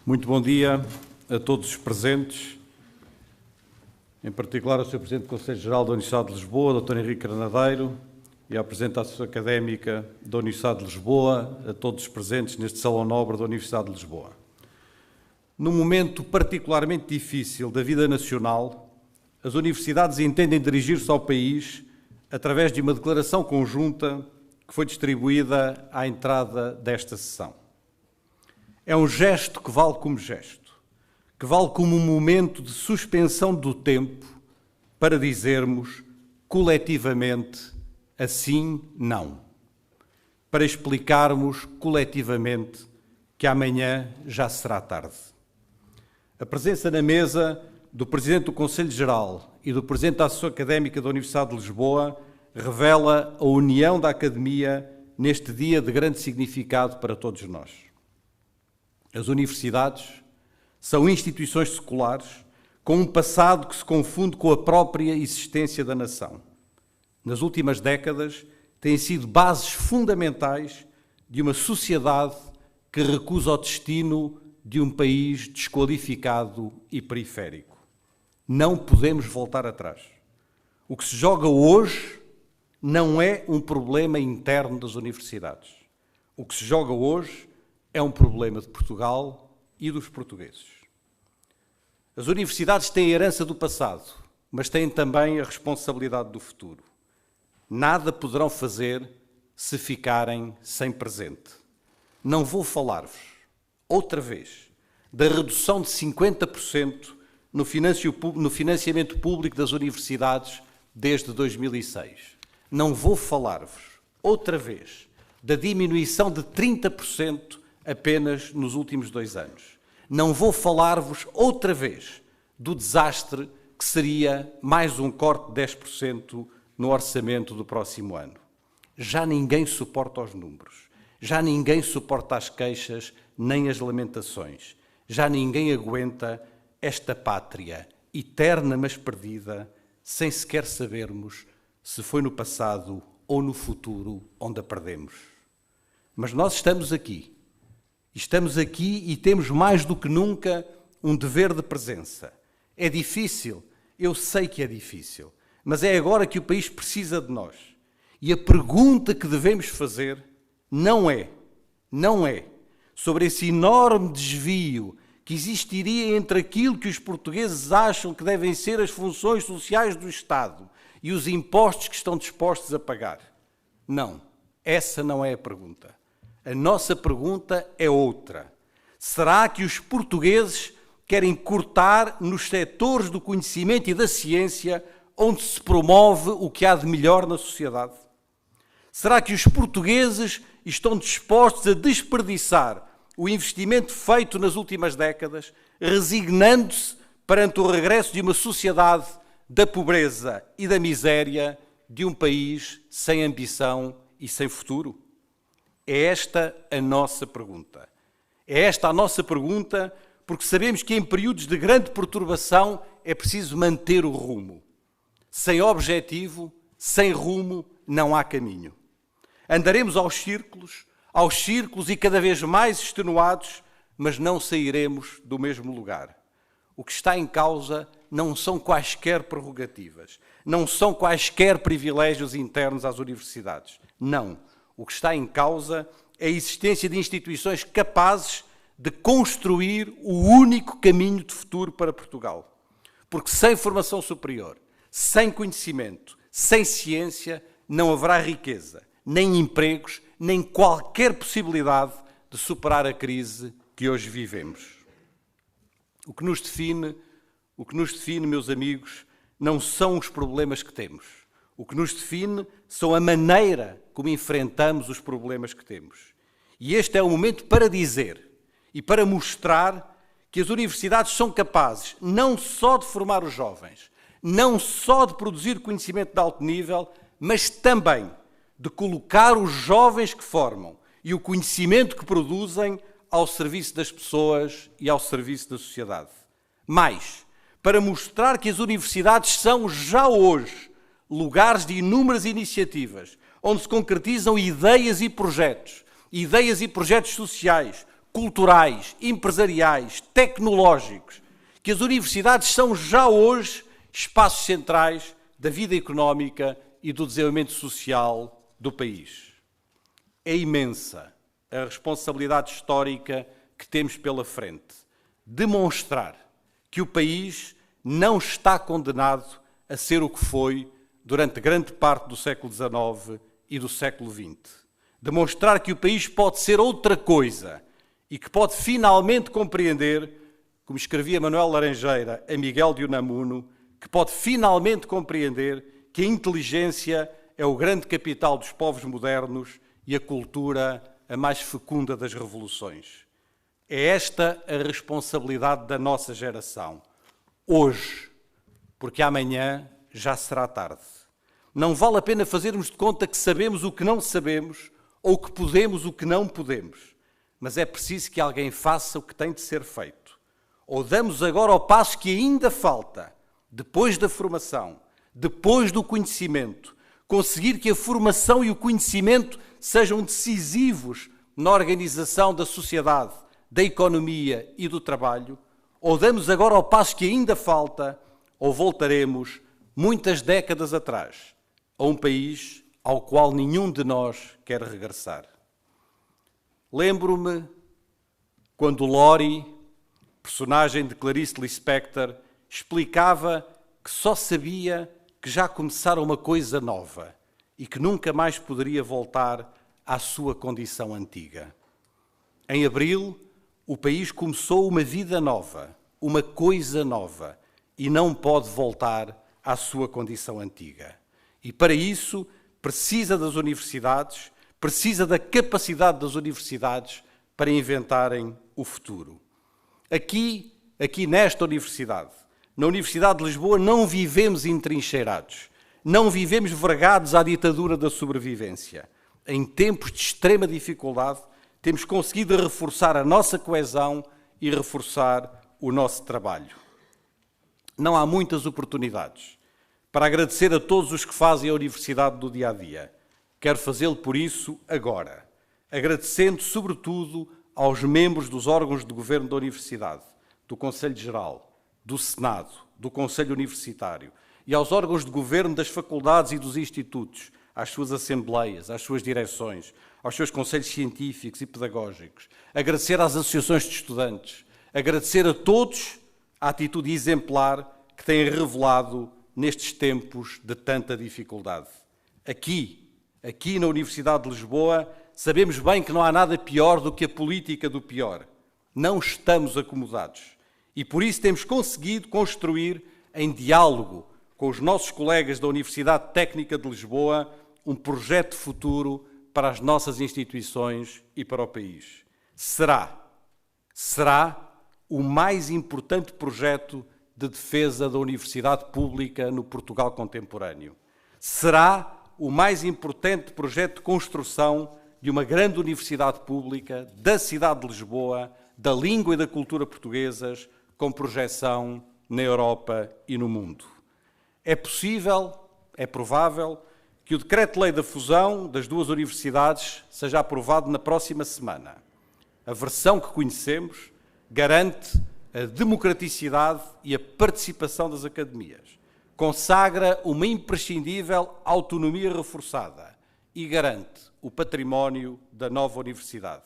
Muito bom dia a todos os presentes, em particular ao Sr. Presidente do Conselho-Geral da Universidade de Lisboa, Dr. Henrique Granadeiro, e à Presidente da Associação Académica da Universidade de Lisboa, a todos os presentes neste Salão Nobre da Universidade de Lisboa. Num momento particularmente difícil da vida nacional, as universidades entendem dirigir-se ao país através de uma declaração conjunta que foi distribuída à entrada desta sessão. É um gesto que vale como gesto, que vale como um momento de suspensão do tempo para dizermos coletivamente assim não, para explicarmos coletivamente que amanhã já será tarde. A presença na mesa do Presidente do Conselho-Geral e do Presidente da Associação Académica da Universidade de Lisboa revela a união da Academia neste dia de grande significado para todos nós. As universidades são instituições seculares com um passado que se confunde com a própria existência da nação. Nas últimas décadas, têm sido bases fundamentais de uma sociedade que recusa o destino de um país desqualificado e periférico. Não podemos voltar atrás. O que se joga hoje não é um problema interno das universidades. O que se joga hoje é um problema de Portugal e dos portugueses. As universidades têm a herança do passado, mas têm também a responsabilidade do futuro. Nada poderão fazer se ficarem sem presente. Não vou falar-vos, outra vez, da redução de 50% no financiamento público das universidades desde 2006. Não vou falar-vos, outra vez, da diminuição de 30% apenas nos últimos 2 anos. Não vou falar-vos, outra vez, do desastre que seria mais um corte de 10% no orçamento do próximo ano. Já ninguém suporta os números, já ninguém suporta as queixas nem as lamentações, já ninguém aguenta esta pátria eterna mas perdida, sem sequer sabermos se foi no passado ou no futuro onde a perdemos. Mas nós estamos aqui e temos mais do que nunca um dever de presença. É difícil, eu sei que é difícil, mas é agora que o país precisa de nós. E a pergunta que devemos fazer não é sobre esse enorme desvio que existiria entre aquilo que os portugueses acham que devem ser as funções sociais do Estado e os impostos que estão dispostos a pagar. Não, essa não é a pergunta. A nossa pergunta é outra. Será que os portugueses querem cortar nos setores do conhecimento e da ciência onde se promove o que há de melhor na sociedade? Será que os portugueses estão dispostos a desperdiçar o investimento feito nas últimas décadas, resignando-se perante o regresso de uma sociedade da pobreza e da miséria de um país sem ambição e sem futuro? É esta a nossa pergunta. É esta a nossa pergunta porque sabemos que em períodos de grande perturbação é preciso manter o rumo. Sem objetivo, sem rumo, não há caminho. Andaremos aos círculos e cada vez mais extenuados, mas não sairemos do mesmo lugar. O que está em causa não são quaisquer prerrogativas, não são quaisquer privilégios internos às universidades. Não. O que está em causa é a existência de instituições capazes de construir o único caminho de futuro para Portugal. Porque sem formação superior, sem conhecimento, sem ciência, não haverá riqueza, nem empregos, nem qualquer possibilidade de superar a crise que hoje vivemos. O que nos define, meus amigos, não são os problemas que temos. O que nos define são a maneira como enfrentamos os problemas que temos. E este é o momento para dizer e para mostrar que as universidades são capazes não só de formar os jovens, não só de produzir conhecimento de alto nível, mas também de colocar os jovens que formam e o conhecimento que produzem ao serviço das pessoas e ao serviço da sociedade. Mais, para mostrar que as universidades são já hoje lugares de inúmeras iniciativas, onde se concretizam ideias e projetos sociais, culturais, empresariais, tecnológicos, que as universidades são já hoje espaços centrais da vida económica e do desenvolvimento social do país. É imensa a responsabilidade histórica que temos pela frente. Demonstrar que o país não está condenado a ser o que foi durante grande parte do século XIX e do século XX. Demonstrar que o país pode ser outra coisa e que pode finalmente compreender, como escrevia Manuel Laranjeira a Miguel de Unamuno, que pode finalmente compreender que a inteligência é o grande capital dos povos modernos e a cultura a mais fecunda das revoluções. É esta a responsabilidade da nossa geração. Hoje, porque amanhã já será tarde. Não vale a pena fazermos de conta que sabemos o que não sabemos ou que podemos o que não podemos. Mas é preciso que alguém faça o que tem de ser feito. Ou damos agora o passo que ainda falta, depois da formação, depois do conhecimento, conseguir que a formação e o conhecimento sejam decisivos na organização da sociedade, da economia e do trabalho, ou damos agora o passo que ainda falta, ou voltaremos muitas décadas atrás, a um país ao qual nenhum de nós quer regressar. Lembro-me quando Laurie, personagem de Clarice Lispector, explicava que só sabia que já começara uma coisa nova e que nunca mais poderia voltar à sua condição antiga. Em abril, o país começou uma vida nova, uma coisa nova, e não pode voltar à sua condição antiga. E para isso precisa das universidades, precisa da capacidade das universidades para inventarem o futuro. Aqui nesta universidade, na Universidade de Lisboa, não vivemos entrincheirados, não vivemos vergados à ditadura da sobrevivência. Em tempos de extrema dificuldade, temos conseguido reforçar a nossa coesão e reforçar o nosso trabalho. Não há muitas oportunidades para agradecer a todos os que fazem a universidade do dia-a-dia. Quero fazê-lo por isso agora, agradecendo sobretudo aos membros dos órgãos de governo da Universidade, do Conselho Geral, do Senado, do Conselho Universitário e aos órgãos de governo das faculdades e dos institutos, às suas assembleias, às suas direções, aos seus conselhos científicos e pedagógicos, agradecer às associações de estudantes, agradecer a todos a atitude exemplar que têm revelado nestes tempos de tanta dificuldade. Aqui na Universidade de Lisboa, sabemos bem que não há nada pior do que a política do pior. Não estamos acomodados. E por isso temos conseguido construir, em diálogo com os nossos colegas da Universidade Técnica de Lisboa, um projeto de futuro para as nossas instituições e para o país. Será o mais importante projeto de defesa da universidade pública no Portugal contemporâneo. Será o mais importante projeto de construção de uma grande universidade pública da cidade de Lisboa, da língua e da cultura portuguesas, com projeção na Europa e no mundo. É possível, é provável, que o decreto-lei da fusão das duas universidades seja aprovado na próxima semana. A versão que conhecemos garante a democraticidade e a participação das academias, consagra uma imprescindível autonomia reforçada e garante o património da nova universidade.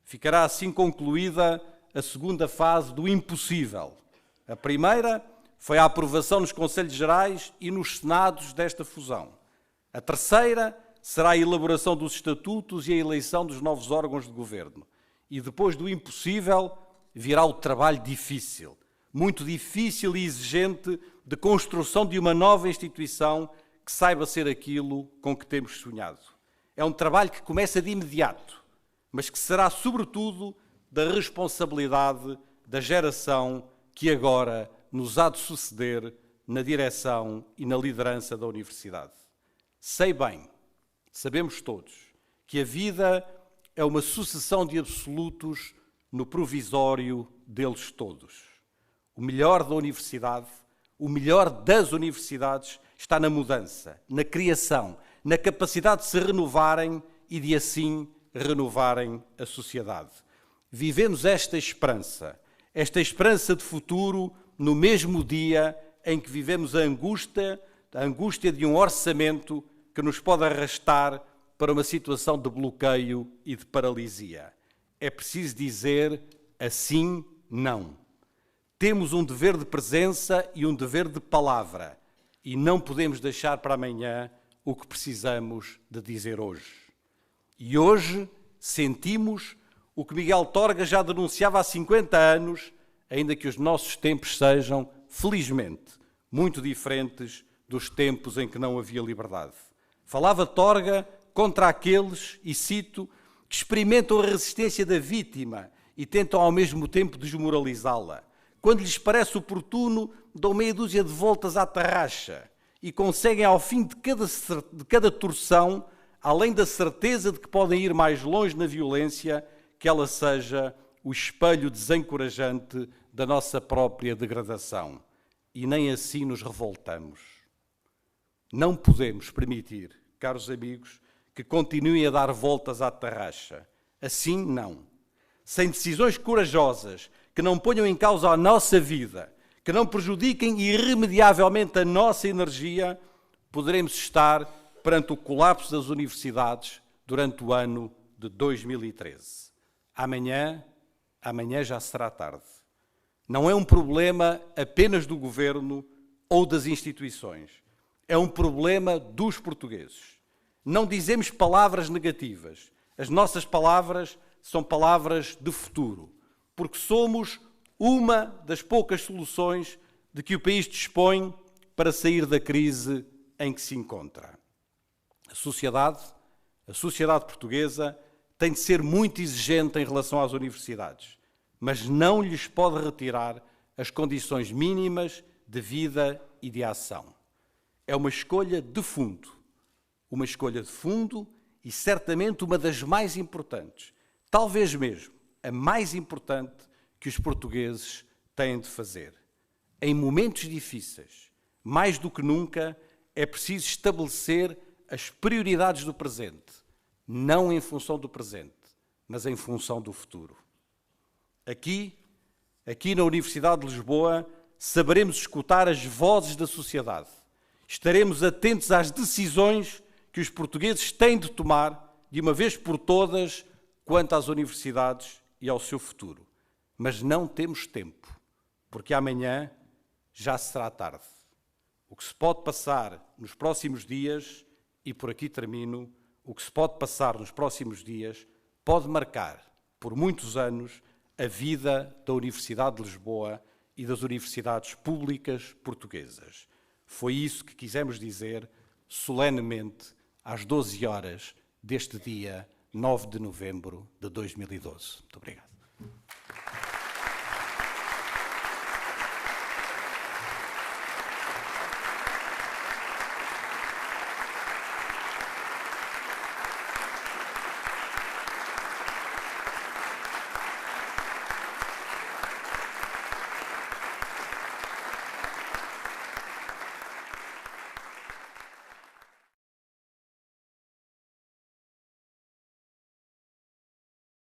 Ficará assim concluída a segunda fase do impossível. A primeira foi a aprovação nos Conselhos Gerais e nos Senados desta fusão. A terceira será a elaboração dos estatutos e a eleição dos novos órgãos de governo. E depois do impossível virá o trabalho difícil, muito difícil e exigente de construção de uma nova instituição que saiba ser aquilo com que temos sonhado. É um trabalho que começa de imediato, mas que será sobretudo da responsabilidade da geração que agora nos há de suceder na direção e na liderança da universidade. Sei bem, sabemos todos, que a vida é uma sucessão de absolutos no provisório deles todos. O melhor da universidade, o melhor das universidades está na mudança, na criação, na capacidade de se renovarem e de assim renovarem a sociedade. vivemos esta esperança de futuro no mesmo dia em que vivemos a angústia de um orçamento que nos pode arrastar para uma situação de bloqueio e de paralisia. É preciso dizer assim não. Temos um dever de presença e um dever de palavra e não podemos deixar para amanhã o que precisamos de dizer hoje. E hoje sentimos o que Miguel Torga já denunciava há 50 anos, ainda que os nossos tempos sejam, felizmente, muito diferentes dos tempos em que não havia liberdade. Falava Torga contra aqueles, e cito, que experimentam a resistência da vítima e tentam ao mesmo tempo desmoralizá-la. Quando lhes parece oportuno, dão meia dúzia de voltas à tarraxa e conseguem, ao fim de cada torção, além da certeza de que podem ir mais longe na violência, que ela seja o espelho desencorajante da nossa própria degradação. E nem assim nos revoltamos. Não podemos permitir, caros amigos, que continuem a dar voltas à tarraxa. Assim, não. Sem decisões corajosas que não ponham em causa a nossa vida, que não prejudiquem irremediavelmente a nossa energia, poderemos estar perante o colapso das universidades durante o ano de 2013. Amanhã já será tarde. Não é um problema apenas do governo ou das instituições. É um problema dos portugueses. Não dizemos palavras negativas. As nossas palavras são palavras de futuro, porque somos uma das poucas soluções de que o país dispõe para sair da crise em que se encontra. A sociedade portuguesa tem de ser muito exigente em relação às universidades, mas não lhes pode retirar as condições mínimas de vida e de ação. É uma escolha de fundo e certamente uma das mais importantes, talvez mesmo a mais importante que os portugueses têm de fazer. Em momentos difíceis, mais do que nunca, é preciso estabelecer as prioridades do presente, não em função do presente, mas em função do futuro. Aqui na Universidade de Lisboa, saberemos escutar as vozes da sociedade. Estaremos atentos às decisões que os portugueses têm de tomar, de uma vez por todas, quanto às universidades e ao seu futuro. Mas não temos tempo, porque amanhã já será tarde. O que se pode passar nos próximos dias, e por aqui termino, o que se pode passar nos próximos dias pode marcar, por muitos anos, a vida da Universidade de Lisboa e das universidades públicas portuguesas. Foi isso que quisemos dizer solenemente às 12 horas deste dia 9 de novembro de 2012. Muito obrigado.